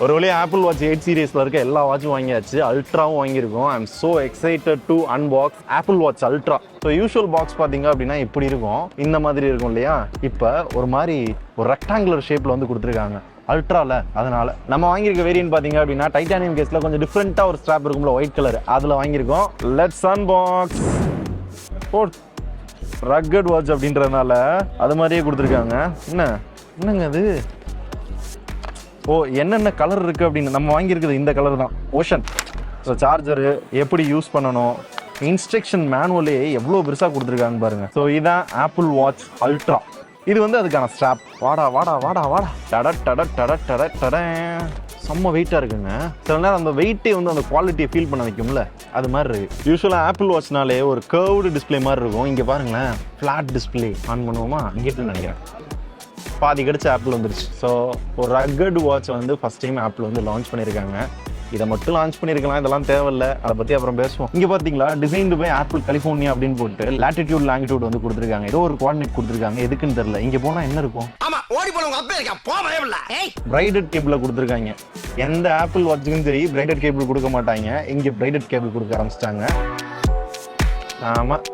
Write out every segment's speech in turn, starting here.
ஒரு வழியாக apple watch 8 சீரீஸில் இருக்க எல்லா வாட்சும் வாங்கியாச்சு. அல்ட்ராவும் வாங்கியிருக்கோம். I am so excited to unbox apple watch ultra. So usual box பார்த்தீங்க அப்படின்னா இப்படி இருக்கும், இந்த மாதிரி இருக்கும் இல்லையா. இப்போ ஒரு மாதிரி ஒரு ரெக்டாங்குலர் ஷேப்பில் வந்து கொடுத்துருக்காங்க அல்ட்ராவில். அதனால நம்ம வாங்கியிருக்க வேரியன்ட் பார்த்தீங்க அப்படின்னா டைட்டானியம் கேஸில் கொஞ்சம் டிஃப்ரெண்ட்டாக ஒரு ஸ்ட்ராப் இருக்கும்ல, ஒயிட் கலர், அதில் வாங்கியிருக்கோம். Let's unbox. ரக்கட் வாட்ச் அப்படின்றதுனால அது மாதிரியே கொடுத்துருக்காங்க. என்னங்க அது? ஓ, என்னென்ன கலர் இருக்குது அப்படின்னு. நம்ம வாங்கியிருக்குது இந்த கலர் தான், ஓஷன். ஸோ சார்ஜரு எப்படி யூஸ் பண்ணணும், இன்ஸ்ட்ரக்ஷன் மேனுவலே எவ்வளோ பெருசாக கொடுத்துருக்காங்க பாருங்கள். ஸோ இதுதான் ஆப்பிள் வாட்ச் அல்ட்ரா. இது வந்து அதுக்கான ஸ்ட்ராப். வாடா வாடா வாடா வாடா, டட டட டட டட டட. செம்ம வெயிட்டாக இருக்குங்க. சில நேரம் அந்த வெயிட்டே வந்து அந்த குவாலிட்டியை ஃபீல் பண்ண வைக்கும்ல, அது மாதிரி இருக்குது. யூஸ்வலாக ஆப்பிள் வாட்ச்னாலே ஒரு கர்வ்டு டிஸ்பிளே மாதிரி இருக்கும். இங்கே பாருங்களேன், ஃப்ளாட் டிஸ்பிளே. ஆன் பண்ணுவோமா? இங்கிட்டு நினைக்கிறேன் பாதி கிடச்சி ஆப்பிள் வந்துருச்சு. ஸோ ஒரு ரக்கட் வாட்ச் வந்து ஃபஸ்ட் டைம் ஆப்பிள் வந்து லான்ச் பண்ணியிருக்காங்க. இதை மட்டும் லான்ச் பண்ணியிருக்கலாம், இதெல்லாம் தேவையில்லை, அதை பற்றி அப்புறம் பேசுவோம். இங்கே பார்த்தீங்களா, டிசைன்டு பை ஆப்பிள் கலிஃபோர்னியா அப்படின்னு போட்டு லாட்டிடியூட் லாங்கிடியூட் வந்து கொடுத்துருக்காங்க. ஏதோ ஒரு கோஆர்டினேட் கொடுத்துருக்காங்க, எதுக்குன்னு தெரியல. இங்கே போனால் என்ன இருக்கும்? பிரைடட் கேபிள் கொடுத்துருக்காங்க. எந்த ஆப்பிள் வாட்சுக்கும் சரி பிரைடட் கேபிள் கொடுக்க மாட்டாங்க, இங்கே பிரைடட் கேபிள் கொடுக்க ஆரம்பிச்சிட்டாங்க. ஆமாம்,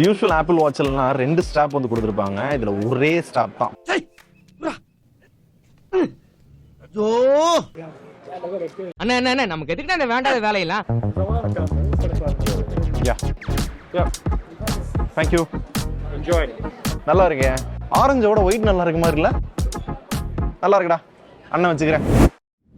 யூஸ்வல் ஆப்பிள் வாட்ச்லாம் 2 ஸ்ட்ராப் வந்து கொடுத்துருப்பாங்க, இதில் ஒரே ஸ்ட்ராப் தான். அண்ணா நமக்கு எதுக்கு அந்த வேண்டாத வேலையெல்லாம். Thank you, enjoy. நல்லா இருக்கேன். ஆரஞ்சோட ஒயிட் நல்லா இருக்கு மாதிரி இல்ல? நல்லா இருக்குடா, அண்ணன் வச்சுக்கிறேன்.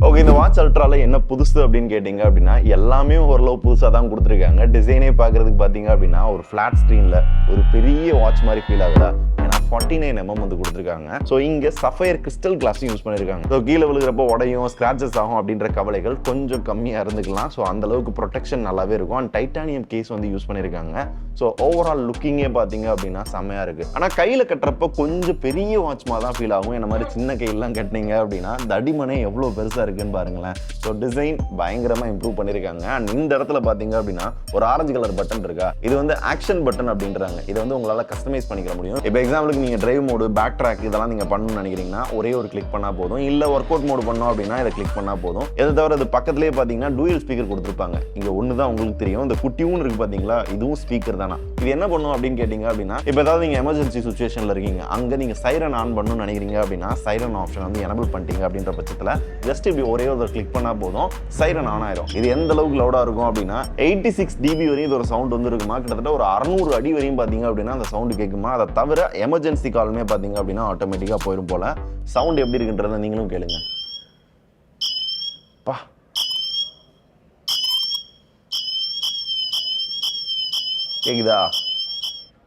ஓகே, இந்த வாட்ச் அல்ட்ரால என்ன புதுசு அப்படின்னு கேட்டிங்க அப்படின்னா எல்லாமே ஓரளவு புதுசாக தான் கொடுத்துருக்காங்க. டிசைனே பார்க்குறதுக்கு பார்த்தீங்க அப்படின்னா ஒரு ஃப்ளாட் ஸ்க்ரீனில் ஒரு பெரிய வாட்ச் மாதிரி ஃபீல் ஆகுதா. 49mm வந்து கொடுத்துருக்காங்க. ஸோ இங்கே சஃபயர் கிறிஸ்டல் கிளாஸும் யூஸ் பண்ணியிருக்காங்க. ஸோ கீழே விழுகிறப்போ உடையும் ஸ்க்ராச்சஸ் ஆகும் அப்படின்ற கவலைகள் கொஞ்சம் கம்மியாக இருந்துக்கலாம். ஸோ அந்த அளவுக்கு ப்ரொடெக்ஷன் நல்லாவே இருக்கும். அண்ட் டைட்டானியம் கேஸ் வந்து யூஸ் பண்ணியிருக்காங்க. ஸோ ஓவரால் லுக்கிங்கே பார்த்தீங்க அப்படின்னா செம்மையாக இருக்குது. ஆனால் கையில் கட்டுறப்போ கொஞ்சம் பெரிய வாட்ச் மாதிரி தான் ஃபீல் ஆகும். என்ன மாதிரி சின்ன கையெல்லாம் கட்டினீங்க அப்படின்னா தடிமனே எவ்வளோ பெருசாக இருக்குன்னு பாருங்களேன். ஸோ டிசைன் பயங்கரமாக இம்ப்ரூவ் பண்ணியிருக்காங்க. அண்ட் இந்த இடத்துல பார்த்தீங்க அப்படின்னா ஒரு ஆரஞ்சு கலர் பட்டன் இருக்கா, இது வந்து ஆக்ஷன் பட்டன் அப்படின்றாங்க. இதை வந்து உங்களால் கஸ்டமைஸ் பண்ணிக்க முடியும். இப்போ எக்ஸாம்பிளுக்கு நீங்கள் டிரைவ் மோடு, பேக் ட்ராக் இதெல்லாம் நீங்கள் பண்ணணும்னு நினைக்கிறீங்கன்னா ஒரே ஒரு கிளிக் பண்ணால் போதும். இல்லை ஒர்க் அவுட் மோடு பண்ணோம் அப்படின்னா இதை கிளிக் பண்ணால் போதும். இதை தவிர அது பக்கத்துலேயே பார்த்தீங்கன்னா டூயல் ஸ்பீக்கர் கொடுத்துருப்பாங்க. இங்கே ஒன்று தான் உங்களுக்கு தெரியும், இந்த குட்டியும் இருக்குது பார்த்தீங்களா, இதுவும் ஸ்பீக்கர் தானா. இது என்ன பண்ணும் அப்படின்னு கேட்டிங்க அப்படின்னா, இப்போ ஏதாவது நீங்கள் எமர்ஜென்சி சுச்சுவேஷனில் இருக்கீங்க, அங்கே நீங்கள் சைரன் ஆன் பண்ணணும்னு நினைக்கிறீங்க அப்படின்னா சைரன் ஆப்ஷன் வந்து எனபிள் பண்ணிட்டீங்க அப்படின்ற பட்சத்தில் ஜஸ்ட் இப்படி ஒரே ஒரு கிளிக் பண்ணால் போதும், சைரன் ஆன் ஆயிரும். இது எந்த அளவுக்கு லவுடாக இருக்கும் அப்படின்னா 86 dB வரையும் இது ஒரு சவுண்ட் வந்து இருக்குமா. கிட்டத்தட்ட ஒரு 600 அடி வரையும் பார்த்தீங்க அப்படின்னா அந்த சவுண்டு கேட்குமா. அதை தவிர எமர்ஜென்சி காலுமே பார்த்தீங்க அப்படின்னா ஆட்டோமேட்டிக்காக போயிடும் போல. சவுண்ட் எப்படி இருக்குன்றதை நீங்களும் கேளுங்க. பா, கேக்குதா?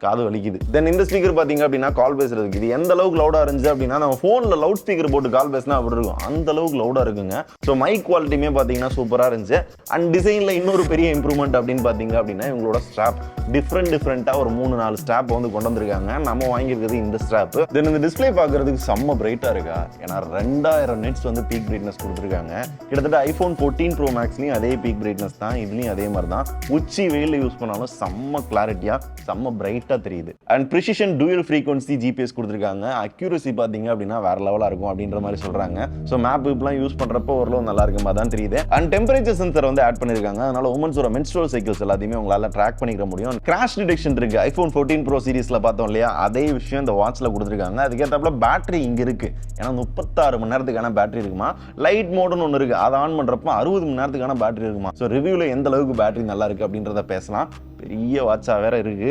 காது வலிக்குது. தென் இந்த ஸ்பீக்கர் பார்த்தீங்க அப்படின்னா கால் பேசுறதுக்கு இது எந்த அளவுக்கு லவுடாக இருந்துச்சு அப்படின்னா நம்ம ஃபோனில் லவுட் ஸ்பீக்கர் போட்டு கால் பேசினா அப்படி இருக்கும், அந்த அளவுக்கு லவுடாக இருக்குங்க. ஸோ மைக் குவாலிட்டியுமே பார்த்தீங்கன்னா சூப்பராக இருந்துச்சு. அண்ட் டிசைனில் இன்னொரு பெரிய இம்ப்ரூவ்மெண்ட் அப்படின்னு பார்த்தீங்க அப்படின்னா இவங்களோட ஸ்ட்ராப் டிஃப்ரெண்ட்டாக ஒரு 3-4 ஸ்ட்ராப் வந்து கொண்டு வந்திருக்காங்க. நம்ம வாங்கியிருக்கிறது இந்த ஸ்ட்ராப். தென் இந்த டிஸ்பிளே பார்க்கறதுக்கு செம்ம பிரைட்டாக இருக்கா. ஏன்னா 2000 nits வந்து பீக் பிரைட்னஸ் கொடுத்துருக்காங்க. கிட்டத்தட்ட iPhone 14 Pro Maxலையும் அதே பீக் பிரைட்னஸ் தான், இதுலையும் அதே மாதிரி தான். உச்சி வெயிலில் யூஸ் பண்ணாலும் செம்ம கிளாரிட்டியாக செம்ம பிரைட்டாக தெரியுது. And precision dual frequency GPS கொடுத்துருக்காங்க. அக்யூரசி பார்த்தீங்க அப்படின்னா வேற லெவலாக இருக்கும் அப்படின்ற மாதிரி சொல்றாங்க. ஸோ மேப் இப்பெல்லாம் யூஸ் பண்றப்போ ஓரளவு நல்லா இருக்க மாதிரி தான் தெரியுது. அண்ட் டெம்பரேச்சர் சென்சர் வந்து ஆட் பண்ணிருக்காங்க. அதனால உமன்ஸோட மென்ஸ்ட்ரல் சைக்கிள்ஸ் எல்லாத்தையுமே உங்களால ட்ராக் பண்ணிக்க முடியும். கிராஷ் டிடெக்ஷன் இருக்கு. iPhone 14 Pro சீரிஸ்ல பார்த்தோம் இல்லையா, அதே விஷயம் இந்த வாட்ச்ல கொடுத்துருக்காங்க. அதுக்கேற்றாப்புல பேட்டரி இங்க இருக்கு. ஏன்னா 36 மணி நேரத்துக்கான பேட்டரி இருக்குமா. லைட் மோடுன்னு ஒன்று இருக்கு, அதை ஆன் பண்றப்ப 60 மணி நேரத்துக்கான பேட்டரி இருக்குமா. ஸோ ரிவ்யூல எந்த அளவுக்கு பேட்டரி நல்லா இருக்கு அப்படின்றத பேசலாம். பெரிய வாட்சா வேற இருக்கு,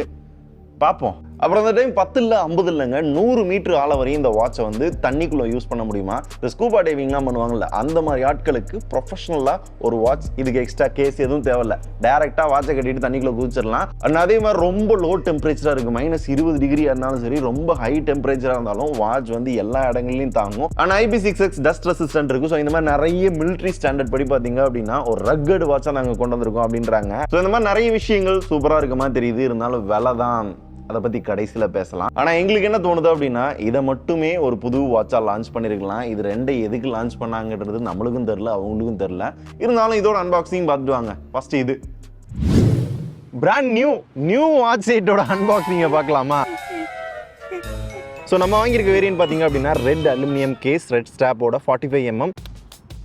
பார்ப்போம். அப்புறம் அந்த டைம் 10 இல்லை 50 இல்லைங்க, 100 மீட்டர் ஆழ வரையும் இந்த வாட்சை வந்து தண்ணிக்குள்ளே யூஸ் பண்ண முடியுமா. இந்த ஸ்கூபா டைவிங்லாம் பண்ணுவாங்கல்ல, அந்த மாதிரி ஆட்களுக்கு ப்ரொஃபஷனலாக ஒரு வாட்ச். இதுக்கு எக்ஸ்ட்ரா கேஸ் எதுவும் தேவையில்லை, டேரெக்டாக வாட்சை கட்டிட்டு தண்ணிக்குள்ளே குதிச்சிடலாம். அண்ட் அதே மாதிரி ரொம்ப லோ டெம்பரேச்சராக இருக்குது, -20 டிகிரி இருந்தாலும் சரி, ரொம்ப ஹை டெம்பரேச்சராக இருந்தாலும் வாட்ச் வந்து எல்லா இடங்கள்லையும் தாங்கும். அண்ட் IP66 டஸ்ட் ரெசிஸ்டன்ட் இருக்குது. ஸோ இந்த மாதிரி நிறைய மிலிட்ரி ஸ்டாண்டர்ட் படி பார்த்தீங்க அப்படின்னா ஒரு ரக்கட் வாட்சாக நாங்கள் கொண்டு வந்திருக்கோம் அப்படின்றாங்க. ஸோ இந்த மாதிரி நிறைய விஷயங்கள் சூப்பராக இருக்க மாதிரி தெரியுது. இருந்தாலும் விலை தான், அதை பற்றி கடைசியில் பேசலாம். ஆனால் எங்களுக்கு என்ன தோணுது அப்படின்னா இதை மட்டுமே ஒரு புது வாட்சாக லான்ச் பண்ணியிருக்கலாம். இது ரெண்டை எதுக்கு லான்ச் பண்ணாங்கன்றது நம்மளுக்கும் தெரில, அவங்களுக்கும் தெரில. இருந்தாலும் இதோட அன்பாக்சிங் பார்த்துட்டு வாங்க. ஃபர்ஸ்ட் இது பிராண்ட் நியூ வாட்ச் செட்டோட அன்பாக்சிங்கை பார்க்கலாமா. ஸோ நம்ம வாங்கியிருக்க வேரியன்ட் பார்த்தீங்க அப்படின்னா ரெட் அலுமினியம் கேஸ், ரெட் ஸ்ட்ராப்போட 45mm.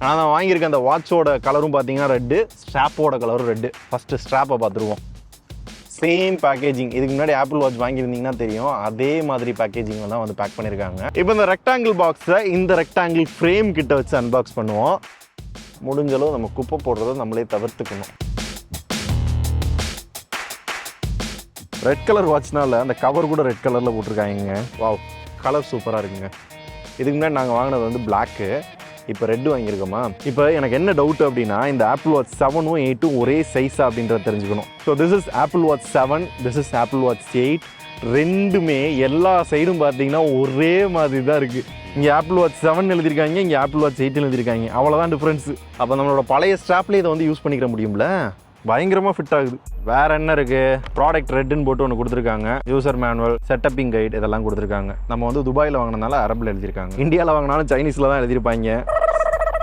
ஆனால் நான் வாங்கியிருக்க அந்த வாட்சோட கலரும் பார்த்தீங்கன்னா ரெட்டு, ஸ்ட்ராப்போட கலரும் ரெட்டு. ஃபஸ்ட்டு ஸ்ட்ராப்பை பார்த்துருவோம். Same packaging. இதுக்கு முன்னாடி ஆப்பிள் வாட்ச் வாங்கியிருந்தீங்கன்னா தெரியும், அதே மாதிரி பேக்கேஜிங்கில் தான் வந்து பேக் பண்ணியிருக்காங்க. இப்போ இந்த ரெக்டாங்கிள் பாக்ஸை இந்த ரெக்டாங்கிள் ஃப்ரேம் கிட்ட வச்சு அன்பாக்ஸ் பண்ணுவோம். முடிஞ்சளவு நம்ம குப்பை போடுறதை நம்மளே தவிர்த்துக்கணும். ரெட் கலர் வாட்ச்னால அந்த கவர் கூட ரெட் கலரில் போட்டிருக்காங்க. வாவ், கலர் சூப்பராக இருக்குங்க. இதுக்கு முன்னாடி நாங்கள் வாங்கினது வந்து பிளாக்கு, இப்போ ரெட்டு வாங்கியிருக்கோமா. இப்போ எனக்கு என்ன டவுட் அப்படின்னா, இந்த ஆப்பிள் வாட்ச் 7ம் 8ம் ஒரே சைஸா அப்படின்றத தெரிஞ்சுக்கணும். So this is apple watch 7, this is apple watch 8. ரெண்டுமே எல்லா சைடும் பார்த்தீங்கன்னா ஒரே மாதிரி தான் இருக்குது. இங்கே ஆப்பிள் வாட்ச் 7 எழுதியிருக்காங்க, இங்கே ஆப்பிள் வாட்ச் 8 எழுதியிருக்காங்க. அவ்வளோதான் டிஃப்ரென்ஸு. அப்போ நம்மளோட பழைய ஸ்ட்ராப்லேயே இதை வந்து யூஸ் பண்ணிக்கிற முடியும்ல. பயங்கரமாக ஃபிட் ஆகுது. வேற என்ன இருக்குது, ப்ராடக்ட் ரெட்டுன்னு போட்டு ஒன்று கொடுத்துருக்காங்க. யூசர் மேனுவல், செட்டப்பிங் கைட் இதெல்லாம் கொடுத்துருக்காங்க. நம்ம வந்து துபாயில் வாங்கினதுனால அரபில் எழுதியிருக்காங்க. இந்தியாவில் வாங்கினாலும் சைனீஸில் தான் எழுதியிருப்பாங்க.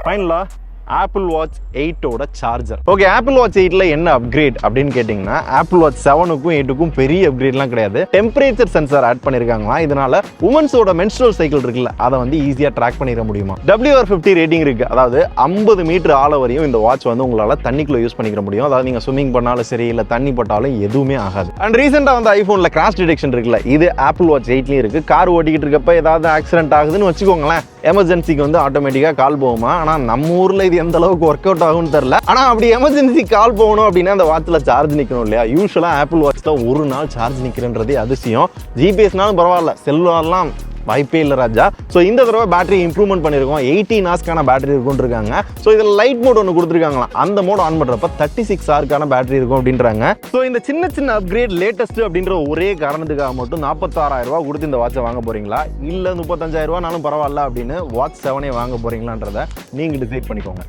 ஃபைனலாக ஆப்பிள் வாட்ச் 8ஓட சார்ஜர். ஓகே, ஆப்பிள் வாட்ச் 8ல என்ன அப்கிரேட் அப்படின்னு கேட்டிங்கன்னா, ஆப்பிள் வாட்ச் 7க்கும் 8க்கும் பெரிய அப்கிரேட்லாம் கிடையாது. டெம்பரேச்சர் சென்சார் ஆட் பண்ணியிருக்காங்களா, இதனால உமன்ஸோட மென்ஸ்ட்ரல் சைக்கிள் இருக்குல்ல, அதை வந்து ஈஸியாக ட்ராக் பண்ணிட முடியுமா. WR50 ரேட்டிங் இருக்குது. அதாவது 50 மீட்டர் ஆழ வரையும் இந்த வாட்ச் வந்து உங்களால் தண்ணிக்குள்ளே யூஸ் பண்ணிக்க முடியும். அதாவது நீங்கள் ஸ்விம்மிங் பண்ணாலும் சரி, இல்லை தண்ணி பட்டாலும் எதுவுமே ஆகாது. அண்ட் ரீசெண்டாக வந்து ஐஃபோனில் கிராஷ் டிடெக்ஷன் இருக்குல்ல, இது ஆப்பிள் வாட்ச் 8லையும் இருக்குது. கார் ஓட்டிக்கிட்டு இருக்கப்ப ஏதாவது ஆக்சிடென்ட் ஆகுதுன்னு வச்சுக்கோங்களேன், எமர்ஜென்சிக்கு வந்து ஆட்டோமேட்டிக்காக கால் போகுமா. ஆனால் நம்ம ஊரில் இது எந்த அளவுக்கு ஒர்க் அவுட் ஆகும்னு தெரியல. ஆனால் அப்படி எமர்ஜென்சி கால் போகணும் அப்படின்னா அந்த வாட்சில் சார்ஜ் நிற்கணும் இல்லையா. யூஸ்வலாக ஆப்பிள் வாட்சில் ஒரு நாள் சார்ஜ் நிற்கிறன்றதே அதிசயம். ஜிபிஎஸ்னாலும் பரவாயில்ல, செல்லுலார்லாம் வாய்ப்பே இல்லை ராஜா. ஸோ இந்த தடவை பேட்டரி இம்ப்ரூவ்மெண்ட் பண்ணியிருக்கோம். 18 ஹார்ஸ்க்கான பேட்டரி இருக்கும்னு இருக்காங்க. ஸோ இதில் லைட் மோட் ஒன்று கொடுத்துருக்காங்களா, அந்த மோட் ஆன் பண்ணுறப்ப 36 ஹார்க்கான பேட்டரி இருக்கும் அப்படின்றாங்க. ஸோ இந்த சின்ன சின்ன அப்கிரேட் லேட்டஸ்ட் அப்படின்ற ஒரே காரணத்துக்காக மட்டும் 46,000 ரூபா கொடுத்து இந்த வாட்சை வாங்க போறீங்களா, இல்லை 35,000 ரூபானாலும் பரவாயில்ல அப்படின்னு வாட்ச் 7 வாங்க போறீங்களான்றதை நீங்கள் டிசைட் பண்ணிக்கோங்க.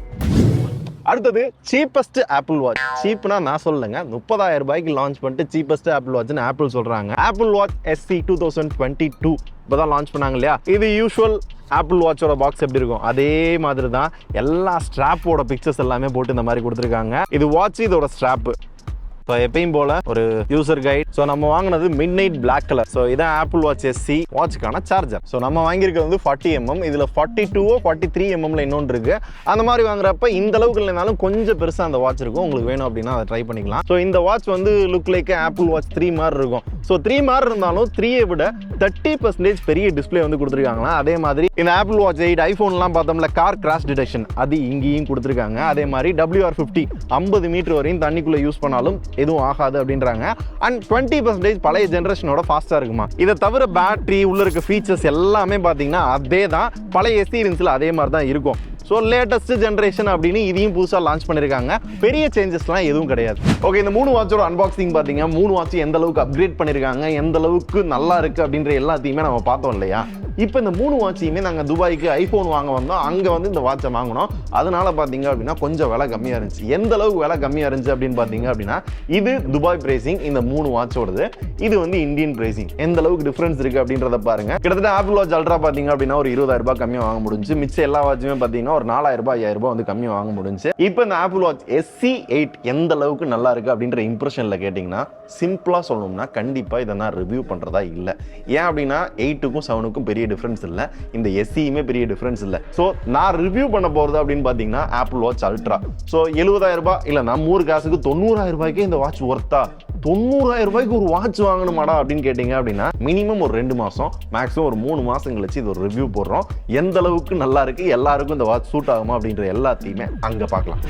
அடுத்தது சீப்பஸ்ட் ஆப்பிள் வாட்ச். சீப்னா நான் சொல்லுங்க, 30,000 ரூபாய்க்கு லான்ச் பண்ணிட்டு சீப்பஸ்ட் ஆப்பிள் வாட்ச்னு ஆப்பிள் சொல்றாங்க. ஆப்பிள் வாட்ச் SE 2022 இப்போதான் லான்ச் பண்ணாங்க இல்லையா. இது யூஸ்வல் ஆப்பிள் வாட்சோட பாக்ஸ் எப்படி இருக்கும் அதே மாதிரி தான். எல்லா ஸ்ட்ராப்போட பிக்சர்ஸ் எல்லாமே போட்டு இந்த மாதிரி கொடுத்துருக்காங்க. இது வாட்ச், இதோட ஸ்ட்ராப்பு. ஸோ எப்பயும் போல ஒரு யூசர் கைட். ஸோ நம்ம வாங்கினது midnight black colour. So இதான் ஆப்பிள் வாட்ச் SE வாட்சுக்கான சார்ஜர். ஸோ நம்ம வாங்கியிருக்கிறது வந்து 40mm. இதில் 42 43mm இன்னொன்று இருக்கு. அந்த மாதிரி வாங்குறப்ப இந்த அளவுக்கு இல்லைனாலும் கொஞ்சம் பெருசாக அந்த வாட்ச் இருக்கும். உங்களுக்கு வேணும் அப்படின்னா அதை ட்ரை பண்ணிக்கலாம். ஸோ இந்த வாட்ச் வந்து லுக் லைக் ஆப்பிள் வாட்ச் 3 மாதிரி இருக்கும். ஸோ 3 மாதிரி இருந்தாலும் 3ஐ விட 30% பெரிய டிஸ்பிளே வந்து கொடுத்துருக்காங்களா. அதே மாதிரி இந்த ஆப்பிள் வாட்ச் 8 ஐஃபோன்லாம் பார்த்தோம்ல, கார் கிராஷ் டிடெக்ஷன் அது இங்கேயும் கொடுத்துருக்காங்க. அதே மாதிரி WR50 50 மீட்டர் வரையும் தண்ணிக்குள்ளே யூஸ் பண்ணாலும் எதுவும் ஆகாது அப்படின்றாங்க. அண்ட் 20% பழைய ஜெனரேஷனோட ஃபாஸ்டா இருக்குமா. இதை தவிர பேட்டரி உள்ள இருக்க ஃபீச்சர்ஸ் எல்லாமே பார்த்தீங்கன்னா அதே தான், பழைய SE சீரிஸ்ல அதே மாதிரி தான் இருக்கும். ஸோ லேட்டஸ்ட் ஜென்ரேஷன் அப்படின்னு இதையும் புதுசாக லான்ச் பண்ணியிருக்காங்க. பெரிய சேஞ்சஸ்லாம் எதுவும் கிடையாது. ஓகே, இந்த 3 வாட்சோட அன்பாக்சிங் பார்த்தீங்க. 3 வாட்ச் எந்த அளவுக்கு அப்கிரேட் பண்ணியிருக்காங்க, எந்த அளவுக்கு நல்லா இருக்கு அப்படின்ற எல்லாத்தையுமே நம்ம பார்த்தோம் இல்லையா. இப்போ இந்த 3 வாட்சையுமே நாங்கள் துபாய்க்கு ஐஃபோன் வாங்க வந்தோம். அங்கே வந்து இந்த வாட்சை வாங்கினோம். அதனால பார்த்தீங்க அப்படின்னா கொஞ்சம் விலை கம்மியாக இருந்துச்சு. எந்த அளவுக்கு விலை கம்மியாக இருந்துச்சு அப்படின்னு பார்த்தீங்க அப்படின்னா, இது துபாய் பிரைசிங் இந்த 3 வாட்சோடது, இது வந்து இந்தியன் பிரைசிங். எந்த அளவுக்கு டிஃபரன்ஸ் இருக்கு அப்படின்றத பாருங்க. கிட்டத்தட்ட ஆப்பிள் வாட்ச் அல்ட்ரா பார்த்தீங்க அப்படின்னா ஒரு 20,000 ரூபாய் கம்மியாக வாங்க முடிஞ்சு. மிச்சம் எல்லா வாட்சுமே பார்த்தீங்கன்னா ஒரு 4,000 ரூபாய் 5,000 ரூபாய் வந்து கம்மியாக வாங்க முடிஞ்சு. இப்போ இந்த ஆப்பிள் வாட்ச் SE 8 எந்த அளவுக்கு நல்லா இருக்கு அப்படின்ற இம்ப்ரெஷன்ல கேட்டிங்கன்னா, சிம்பிளா சொல்லணும்னா கண்டிப்பா இதை நான் ரிவ்யூ பண்றதா இல்லை. ஏன் அப்படின்னா 8க்கும் 7க்கும் பெரிய டிஃபரன்ஸ் இல்லை, இந்த SEயுமே பெரிய டிஃபரன்ஸ் இல்லை. ஸோ நான் ரிவ்யூ பண்ண போறது அப்படின்னு பார்த்தீங்கன்னா ஆப்பிள் வாட்ச் அல்ட்ரா. ஸோ 70,000 ரூபாய் இல்லை நம்ம ஊர் காசுக்கு 90,000 ரூபாய்க்கு இந்த வாட்ச் ஒர்த்தா. 90,000 ரூபாய்க்கு ஒரு வாட்ச் வாங்கணுமாடா அப்படின்னு கேட்டீங்க அப்படின்னா, மினிமம் ஒரு 2 மாசம், மேக்ஸிமம் ஒரு 3 மாசம் கழிச்சு இது ஒரு ரிவ்யூ போடுறோம். எந்த அளவுக்கு நல்லா இருக்கு, எல்லாருக்கும் இந்த வாட்ச் சூட் ஆகுமா அப்படின்ற எல்லாத்தையுமே அங்க பார்க்கலாம்.